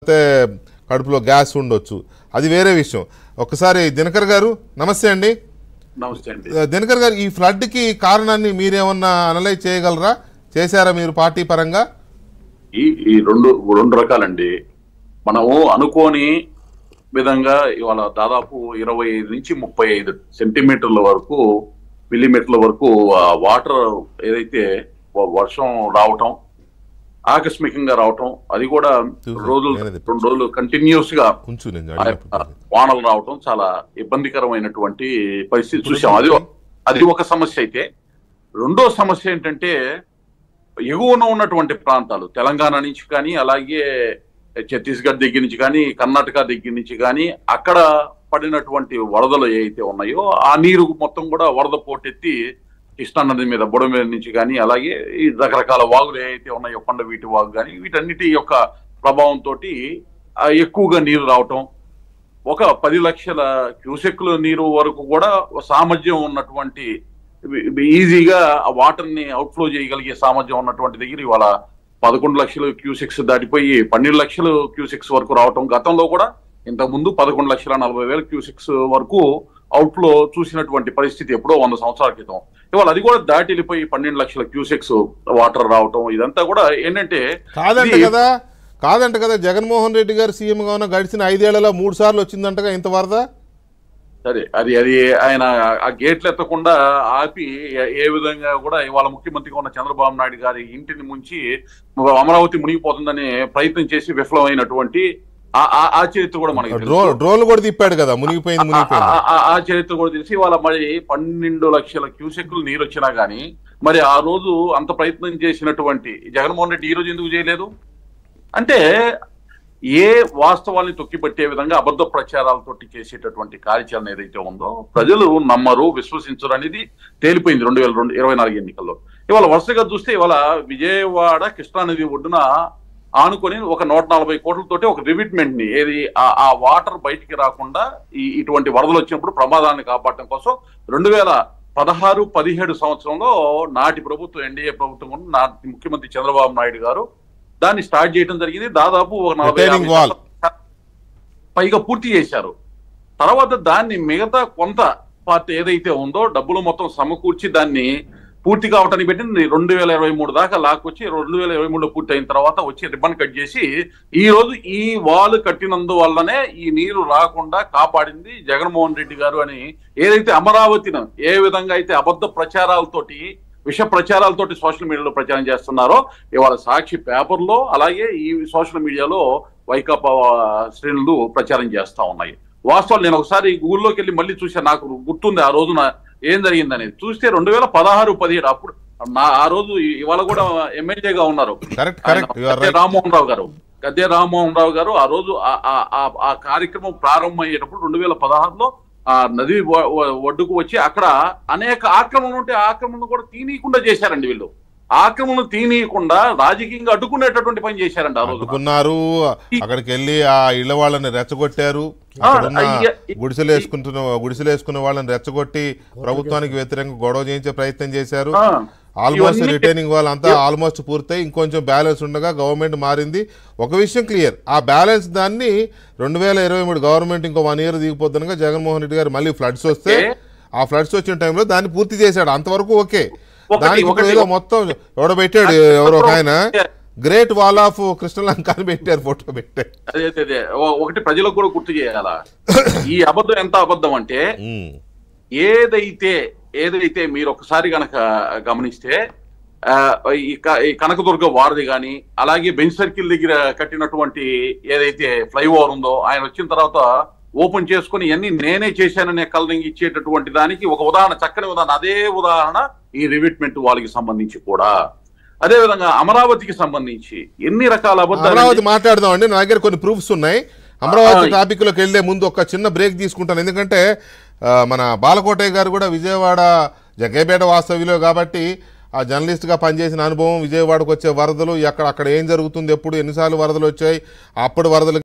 కడుపులో గ్యాస్ ఉండొచ్చు, అది వేరే విషయం. ఒక్కసారి దినకర్ గారు నమస్తే అండి. నమస్తే అండి. దినకర్ గారు, ఈ ఫ్లడ్కి కారణాన్ని మీరేమన్నా అనలైజ్ చేయగలరా? చేశారా మీరు పార్టీ పరంగా? ఈ రెండు రకాలండి. మనము అనుకోని విధంగా ఇవాళ దాదాపు 25 నుంచి 35 సెంటీమీటర్ల వరకు మిల్లీమీటర్ల వరకు వాటర్ ఏదైతే వర్షం రావటం, ఆకస్మికంగా రావటం, అది కూడా 2 రోజులు కంటిన్యూస్ గా వానలు రావటం చాలా ఇబ్బందికరమైనటువంటి పరిస్థితి చూసాం. అది ఒక సమస్య అయితే, రెండో సమస్య ఏంటంటే ఎగువన ఉన్నటువంటి ప్రాంతాలు తెలంగాణ నుంచి కానీ, అలాగే ఛత్తీస్గఢ్ దగ్గర నుంచి కానీ, కర్ణాటక దగ్గర నుంచి కానీ అక్కడ పడినటువంటి వరదలు ఏవైతే ఉన్నాయో ఆ నీరు మొత్తం కూడా వరద పోటెత్తి కృష్ణా నది మీద బుడమేరు నుంచి కానీ, అలాగే ఈ రకరకాల వాగులు ఏవైతే ఉన్నాయో కొండవీటి వాగు కానీ, వీటన్నిటి యొక్క ప్రభావంతో ఎక్కువగా నీరు రావటం, ఒక 10 లక్షల క్యూసెక్ల నీరు వరకు కూడా సామర్థ్యం ఉన్నటువంటి ఈజీగా ఆ వాటర్ ని అవుట్ఫ్లో చేయగలిగే సామర్థ్యం ఉన్నటువంటి దగ్గర ఇవాళ 11 లక్షల క్యూసెక్స్ దాటిపోయి 12 లక్షల క్యూసెక్స్ వరకు రావటం. గతంలో కూడా ఇంతకు ముందు 11,40,000 క్యూసెక్స్ వరకు అవుట్ఫ్లో చూసినటువంటి పరిస్థితి ఎప్పుడో 100 సంవత్సరాల క్రితం. ఇవాళ అది కూడా దాటి వెళ్ళిపోయి 12 లక్షల క్యూసెక్స్ వాటర్ రావటం, ఇదంతా కూడా ఏంటంటే కాదంట కదా జగన్మోహన్ రెడ్డి గారు సీఎంగా ఉన్న గడిచిన 5 ఏళ్లలో 3 సార్లు వచ్చిందంటగా ఇంత వరద. సరే, అది ఆయన ఆ గేట్లు ఎత్తకుండా ఆపి ఏ విధంగా కూడా ఇవాళ ముఖ్యమంత్రిగా ఉన్న చంద్రబాబు నాయుడు గారి ఇంటిని ముంచి అమరావతి మునిగిపోతుందని ప్రయత్నం చేసి విఫలమైనటువంటి ఆ చరిత్ర కూడా మనకి డ్రోన్ కూడా తిప్పాడు కదా, మునిగిపోయింది. ఆ చరిత్ర కూడా తెలిసి ఇవాళ మరి 12 లక్షల క్యూసెక్లు నీరు వచ్చినా గానీ మరి ఆ రోజు అంత ప్రయత్నం చేసినటువంటి జగన్మోహన్ రెడ్డి ఈ రోజు ఎందుకు చేయలేదు అంటే, ఏ వాస్తవాల్ని తొక్కిపట్టే విధంగా అబద్ధ ప్రచారాలతోటి చేసేటటువంటి కార్యాచరణ ఏదైతే ఉందో ప్రజలు నమ్మరు, విశ్వసించరు అనేది తేలిపోయింది 2024 ఎన్నికల్లో. ఇవాళ వరుసగా చూస్తే ఇవాళ విజయవాడ కృష్ణానది ఒడ్డున ఆనుకొని ఒక 140 కోట్లతోటి ఒక రివిట్మెంట్ ని ఏది ఆ వాటర్ బయటికి రాకుండా ఇటువంటి వరదలు వచ్చినప్పుడు ప్రమాదాన్ని కాపాడటం కోసం 2016-17 సంవత్సరంలో నాటి ప్రభుత్వం ఎన్డీఏ ప్రభుత్వం నాటి ముఖ్యమంత్రి చంద్రబాబు నాయుడు గారు దాన్ని స్టార్ట్ చేయడం జరిగింది. దాదాపు ఒక 40 పైగా పూర్తి చేశారు. తర్వాత దాన్ని మిగతా కొంత పార్ట్ ఏదైతే ఉందో డబ్బులు మొత్తం సమకూర్చి దాన్ని పూర్తి కావటానికి పెట్టింది 2023 దాకా లాక్కొచ్చి 2023లో పూర్తి అయిన తర్వాత వచ్చి రిబ్బన్ కట్ చేసి ఈ రోజు ఈ వాల్ కట్టినందువల్లనే ఈ నీరు రాకుండా కాపాడింది జగన్మోహన్ రెడ్డి గారు అని ఏదైతే అమరావతిని ఏ విధంగా అయితే అబద్ధ ప్రచారాలతోటి విష ప్రచారాలతోటి సోషల్ మీడియాలో ప్రచారం చేస్తున్నారో ఇవాళ సాక్షి పేపర్లో అలాగే ఈ సోషల్ మీడియాలో వైకాపా శ్రేణులు ప్రచారం చేస్తా ఉన్నాయి. వాస్తవాలు నేను ఒకసారి గూగుల్లోకి వెళ్ళి మళ్ళీ చూసా, నాకు గుర్తుంది ఆ రోజున ఏం జరిగింది అనేది. చూస్తే 2016-17 అప్పుడు ఆ రోజు ఇవాళ కూడా ఎమ్మెల్యేగా ఉన్నారు గద్దె రామ్మోహన్ రావు గారు. ఆ రోజు ఆ కార్యక్రమం ప్రారంభం అయ్యేటప్పుడు 2016లో ఆ నది ఒడ్డుకు వచ్చి అక్కడ అనేక ఆక్రమణలు ఉంటే ఆక్రమణలు కూడా తీనీయకుండా చేశారండి వీళ్ళు. ఆక్రమణలు తీనీయకుండా రాజకీయంగా అడ్డుకునేటటువంటి పని చేశారండి. ఆ రోజు అడ్డుకున్నారు, అక్కడికి వెళ్ళి ఆ ఇళ్ల వాళ్ళని రెచ్చగొట్టారు, గుడిసెలు వేసుకున్న వాళ్ళని రెచ్చగొట్టి ప్రభుత్వానికి వ్యతిరేకంగా గొడవ చేయించే ప్రయత్నం చేశారు. ఆల్మోస్ట్ రిటైనింగ్ వాళ్ళు అంతా ఆల్మోస్ట్ పూర్తయి ఇంకొంచెం బ్యాలెన్స్ ఉండగా గవర్నమెంట్ మారింది. ఒక విషయం క్లియర్, ఆ బ్యాలెన్స్ దాన్ని 2023 గవర్నమెంట్ ఇంకో 1 ఇయర్ దిగిపోతుండగా జగన్మోహన్ రెడ్డి గారు మళ్ళీ ఫ్లడ్స్ వస్తే ఆ ఫ్లడ్స్ వచ్చిన టైంలో దాన్ని పూర్తి చేశాడు. అంతవరకు ఓకే. దానికి ఏదో మొత్తం ఎవడో పెట్టాడు, ఎవరో ఒక ఆయన గ్రేట్ వాల్ ఆఫ్ కృష్ణలంక అని పెట్టారు, ఫోటో పెట్టారు. అదే ఒకటి ప్రజలకు కూడా గుర్తు చేయాలా, ఈ అబద్ధం ఎంత అబద్ధం అంటే ఏదైతే మీరు ఒకసారి గనక గమనిస్తే ఈ కనకదుర్గ వారధి కానీ, అలాగే బెంచ్ సర్కిల్ దగ్గర కట్టినటువంటి ఏదైతే ఫ్లైఓవర్ ఉందో ఆయన వచ్చిన తర్వాత ఓపెన్ చేసుకుని ఇవన్నీ నేనే చేశాననే కలరింగ్ ఇచ్చేటటువంటి దానికి ఒక ఉదాహరణ, చక్కని ఉదాహరణ. అదే ఉదాహరణ ఈ రివిట్మెంట్ వాళ్ళకి సంబంధించి కూడా, అదే విధంగా అమరావతికి సంబంధించి ఎన్ని రకాల అబద్ధాలు. అమరావతి మాట్లాడదాం అండి, నా దగ్గర కొన్ని ప్రూఫ్స్ ఉన్నాయి. అమరావతి టాపిక్ లోకి వెళ్లే ముందు ఒక చిన్న బ్రేక్ తీసుకుంటాను, ఎందుకంటే మన బాలకోటయ్య గారు కూడా విజయవాడ జగ్గైపేట వాస్తవ్యులు కాబట్టి ఆ జర్నలిస్ట్గా పనిచేసిన అనుభవం, విజయవాడకు వచ్చే వరదలు, అక్కడ ఏం జరుగుతుంది, ఎప్పుడు ఎన్నిసార్లు వరదలు వచ్చాయి, అప్పుడు వరదలు